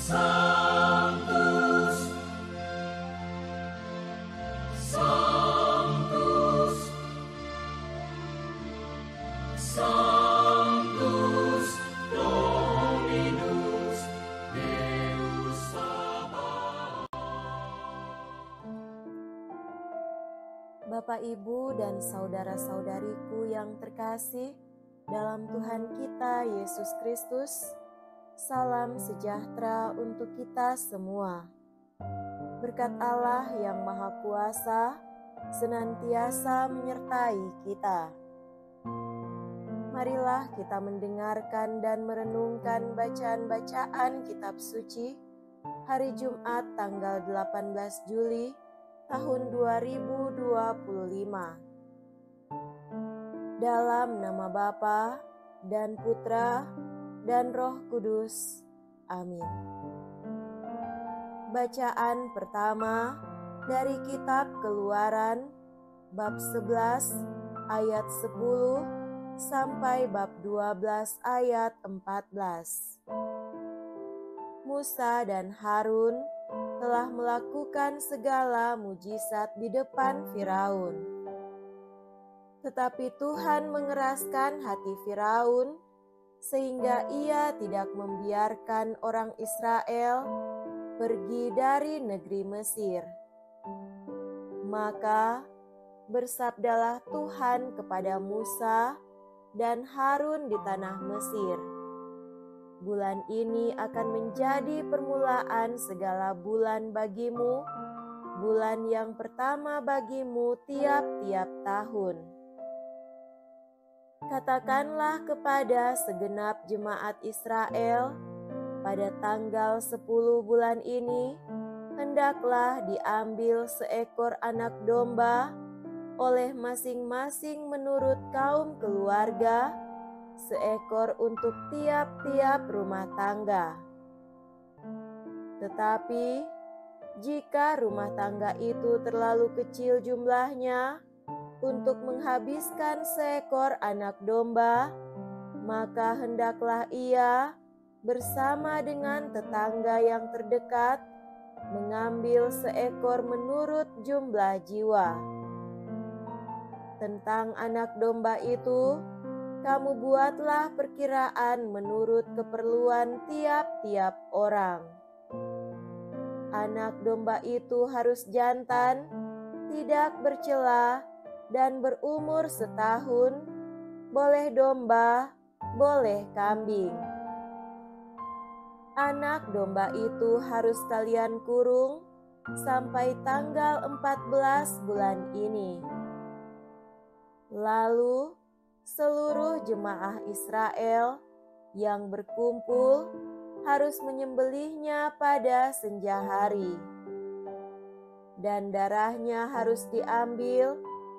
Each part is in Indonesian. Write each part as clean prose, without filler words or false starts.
Sanctus, Sanctus, Sanctus Dominus Deus Sabaoth. Bapak, Ibu, dan saudara-saudariku yang terkasih dalam Tuhan kita Yesus Kristus, salam sejahtera untuk kita semua. Berkat Allah yang Maha Kuasa senantiasa menyertai kita. Marilah kita mendengarkan dan merenungkan bacaan-bacaan kitab suci hari Jumat tanggal 18 Juli tahun 2025. Dalam nama Bapa dan Putra dan Roh Kudus. Amin. Bacaan pertama dari kitab Keluaran bab 11 ayat 10 sampai bab 12 ayat 14. Musa dan Harun telah melakukan segala mujizat di depan Firaun. Tetapi Tuhan mengeraskan hati Firaun sehingga ia tidak membiarkan orang Israel pergi dari negeri Mesir. Maka bersabdalah Tuhan kepada Musa dan Harun di tanah Mesir, bulan ini akan menjadi permulaan segala bulan bagimu, bulan yang pertama bagimu tiap-tiap tahun. Katakanlah kepada segenap jemaat Israel, pada tanggal 10 bulan ini, hendaklah diambil seekor anak domba oleh masing-masing menurut kaum keluarga, seekor untuk tiap-tiap rumah tangga. Tetapi, jika rumah tangga itu terlalu kecil jumlahnya untuk menghabiskan seekor anak domba, maka hendaklah ia bersama dengan tetangga yang terdekat mengambil seekor menurut jumlah jiwa. Tentang anak domba itu, kamu buatlah perkiraan menurut keperluan tiap-tiap orang. Anak domba itu harus jantan, tidak bercela, dan berumur setahun, boleh domba, boleh kambing. Anak domba itu harus kalian kurung sampai tanggal 14 bulan ini. Lalu seluruh jemaah Israel yang berkumpul harus menyembelihnya pada senja hari. Dan darahnya harus diambil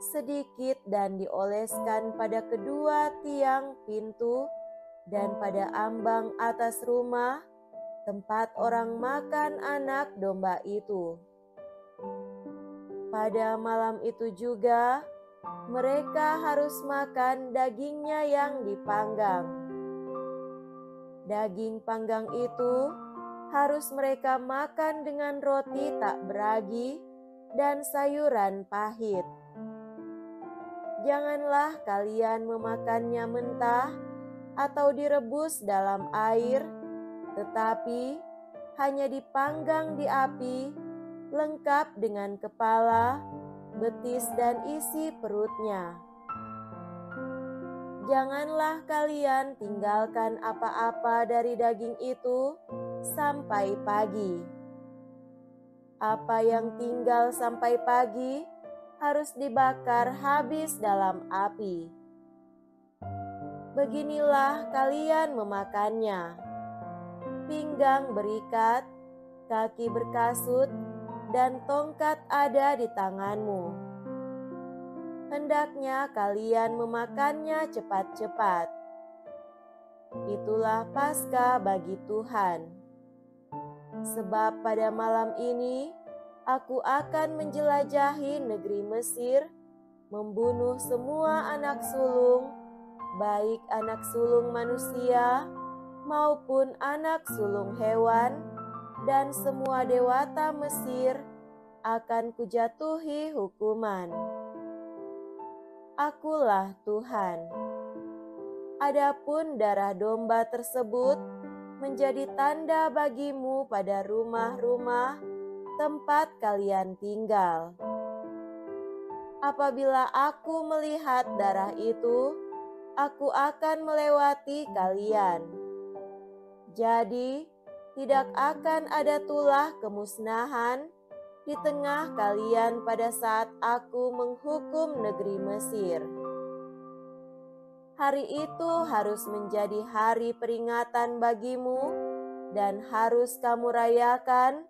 sedikit dan dioleskan pada kedua tiang pintu dan pada ambang atas rumah tempat orang makan anak domba itu. Pada malam itu juga mereka harus makan dagingnya yang dipanggang. Daging panggang itu harus mereka makan dengan roti tak beragi dan sayuran pahit. Janganlah kalian memakannya mentah atau direbus dalam air, tetapi hanya dipanggang di api, lengkap dengan kepala, betis dan isi perutnya. Janganlah kalian tinggalkan apa-apa dari daging itu sampai pagi. Apa yang tinggal sampai pagi harus dibakar habis dalam api. Beginilah kalian memakannya: pinggang berikat, kaki berkasut, dan tongkat ada di tanganmu. Hendaknya kalian memakannya cepat-cepat. Itulah Paskah bagi Tuhan. Sebab pada malam ini aku akan menjelajahi negeri Mesir, membunuh semua anak sulung, baik anak sulung manusia maupun anak sulung hewan, dan semua dewata Mesir akan kujatuhi hukuman. Akulah Tuhan. Adapun darah domba tersebut menjadi tanda bagimu pada rumah-rumah tempat kalian tinggal. Apabila aku melihat darah itu, aku akan melewati kalian. Jadi, tidak akan ada tulah kemusnahan di tengah kalian pada saat aku menghukum negeri Mesir. Hari itu harus menjadi hari peringatan bagimu dan harus kamu rayakan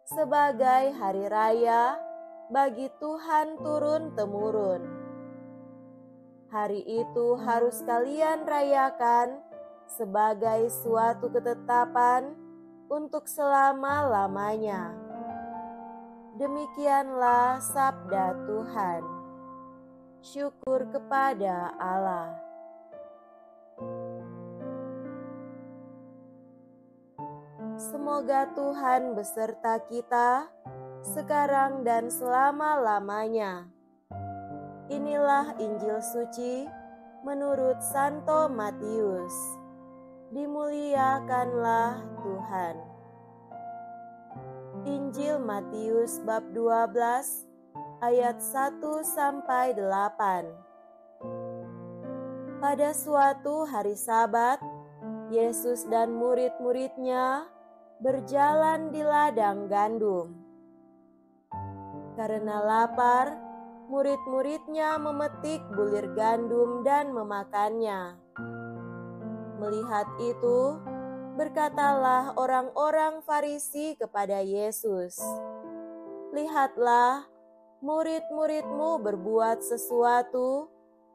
sebagai hari raya bagi Tuhan turun-temurun. Hari itu harus kalian rayakan sebagai suatu ketetapan untuk selama-lamanya. Demikianlah sabda Tuhan. Syukur kepada Allah. Semoga Tuhan beserta kita sekarang dan selama-lamanya. Inilah Injil suci menurut Santo Matius. Dimuliakanlah Tuhan. Injil Matius bab 12 ayat 1 sampai 8. Pada suatu hari Sabat, Yesus dan murid-muridnya berjalan di ladang gandum. Karena lapar, murid-muridnya memetik bulir gandum dan memakannya. Melihat itu, berkatalah orang-orang Farisi kepada Yesus, "Lihatlah, murid-muridmu berbuat sesuatu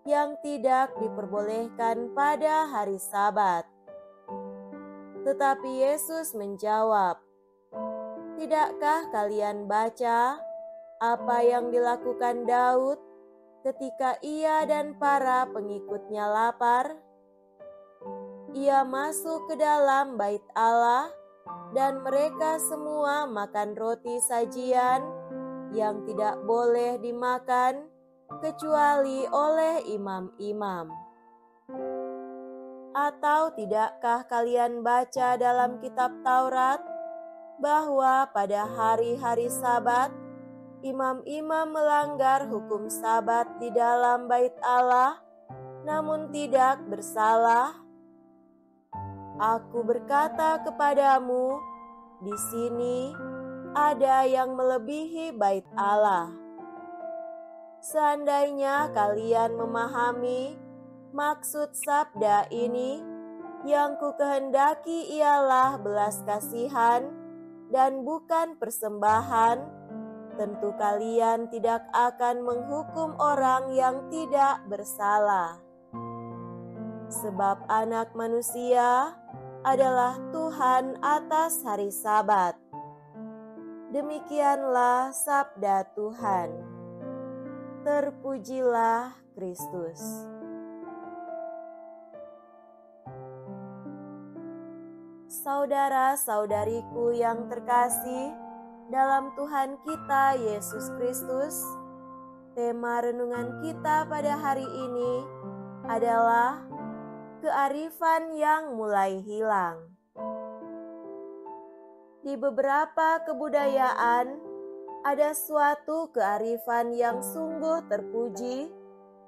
yang tidak diperbolehkan pada hari Sabat." Tetapi Yesus menjawab, "Tidakkah kalian baca apa yang dilakukan Daud ketika ia dan para pengikutnya lapar? Ia masuk ke dalam bait Allah dan mereka semua makan roti sajian yang tidak boleh dimakan kecuali oleh imam-imam. Atau tidakkah kalian baca dalam kitab Taurat bahwa pada hari-hari Sabat imam-imam melanggar hukum Sabat di dalam bait Allah, namun tidak bersalah? Aku berkata kepadamu, di sini ada yang melebihi bait Allah. Seandainya kalian memahami maksud sabda ini, yang ku kehendaki ialah belas kasihan dan bukan persembahan, tentu kalian tidak akan menghukum orang yang tidak bersalah. Sebab Anak Manusia adalah Tuhan atas hari Sabat." Demikianlah sabda Tuhan. Terpujilah Kristus. Saudara-saudariku yang terkasih dalam Tuhan kita Yesus Kristus, tema renungan kita pada hari ini adalah kearifan yang mulai hilang. Di beberapa kebudayaan, ada suatu kearifan yang sungguh terpuji,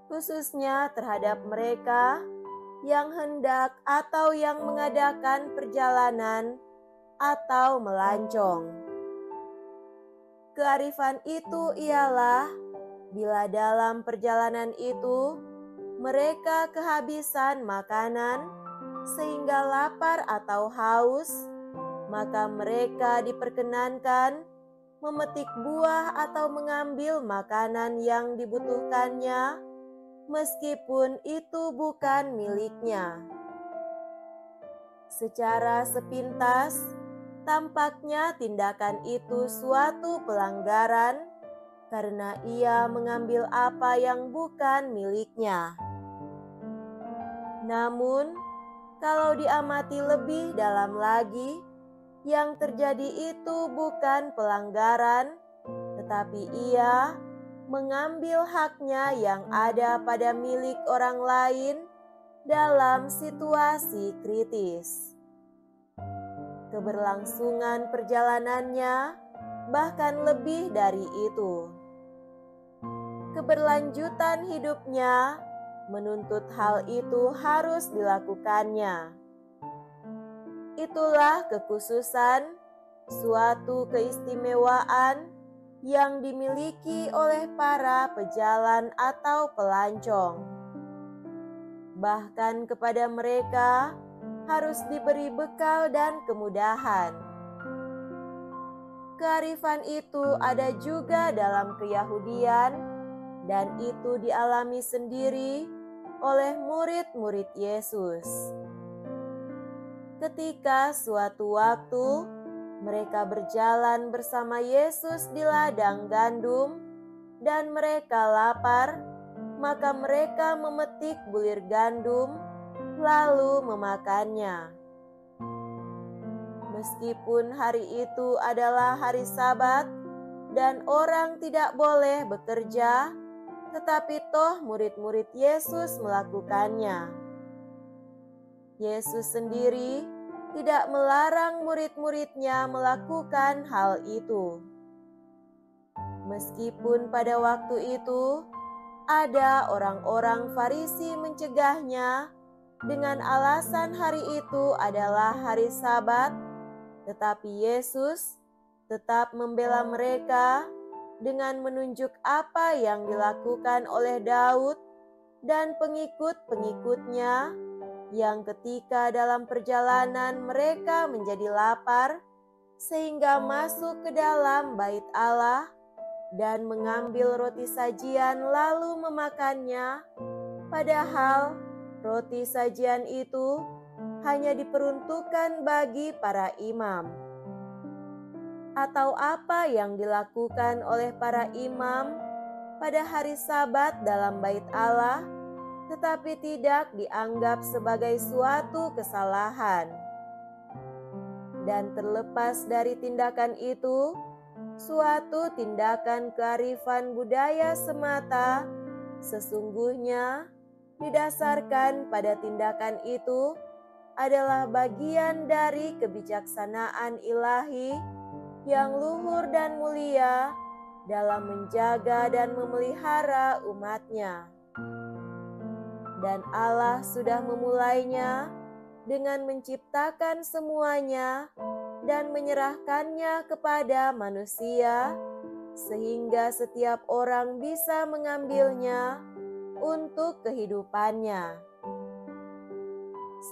khususnya terhadap mereka yang hendak atau yang mengadakan perjalanan atau melancong. Kearifan itu ialah bila dalam perjalanan itu mereka kehabisan makanan sehingga lapar atau haus, maka mereka diperkenankan memetik buah atau mengambil makanan yang dibutuhkannya, meskipun itu bukan miliknya. Secara sepintas, tampaknya tindakan itu suatu pelanggaran karena ia mengambil apa yang bukan miliknya. Namun, kalau diamati lebih dalam lagi, yang terjadi itu bukan pelanggaran, tetapi ia mengambil haknya yang ada pada milik orang lain dalam situasi kritis. Keberlangsungan perjalanannya bahkan lebih dari itu. Keberlanjutan hidupnya menuntut hal itu harus dilakukannya. Itulah kekhususan, suatu keistimewaan yang dimiliki oleh para pejalan atau pelancong. Bahkan kepada mereka harus diberi bekal dan kemudahan. Kearifan itu ada juga dalam Keyahudian, dan itu dialami sendiri oleh murid-murid Yesus. Ketika suatu waktu mereka berjalan bersama Yesus di ladang gandum dan mereka lapar, maka mereka memetik bulir gandum lalu memakannya. Meskipun hari itu adalah hari Sabat dan orang tidak boleh bekerja, tetapi toh murid-murid Yesus melakukannya. Yesus sendiri tidak melarang murid-muridnya melakukan hal itu. Meskipun pada waktu itu ada orang-orang Farisi mencegahnya dengan alasan hari itu adalah hari Sabat, tetapi Yesus tetap membela mereka dengan menunjuk apa yang dilakukan oleh Daud dan pengikut-pengikutnya yang ketika dalam perjalanan mereka menjadi lapar sehingga masuk ke dalam bait Allah dan mengambil roti sajian lalu memakannya, padahal roti sajian itu hanya diperuntukkan bagi para imam. Atau apa yang dilakukan oleh para imam pada hari Sabat dalam bait Allah, tetapi tidak dianggap sebagai suatu kesalahan. Dan terlepas dari tindakan itu, suatu tindakan kearifan budaya semata sesungguhnya didasarkan pada tindakan itu adalah bagian dari kebijaksanaan ilahi yang luhur dan mulia dalam menjaga dan memelihara umatnya. Dan Allah sudah memulainya dengan menciptakan semuanya dan menyerahkannya kepada manusia, sehingga setiap orang bisa mengambilnya untuk kehidupannya.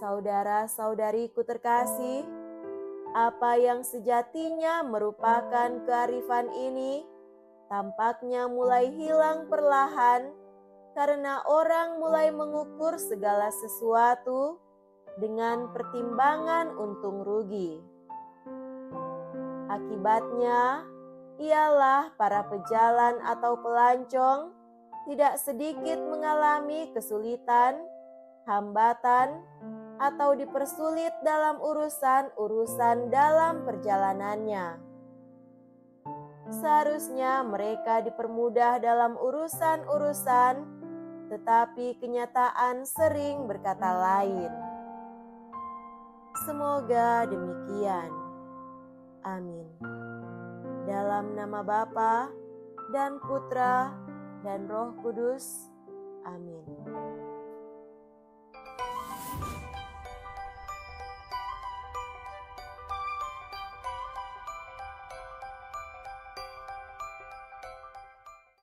Saudara-saudariku terkasih, apa yang sejatinya merupakan kearifan ini tampaknya mulai hilang perlahan karena orang mulai mengukur segala sesuatu dengan pertimbangan untung rugi. Akibatnya ialah para pejalan atau pelancong tidak sedikit mengalami kesulitan, hambatan, atau dipersulit dalam urusan-urusan dalam perjalanannya. Seharusnya mereka dipermudah dalam urusan-urusan, tetapi kenyataan sering berkata lain. Semoga demikian. Amin. Dalam nama Bapa dan Putra dan Roh Kudus. Amin.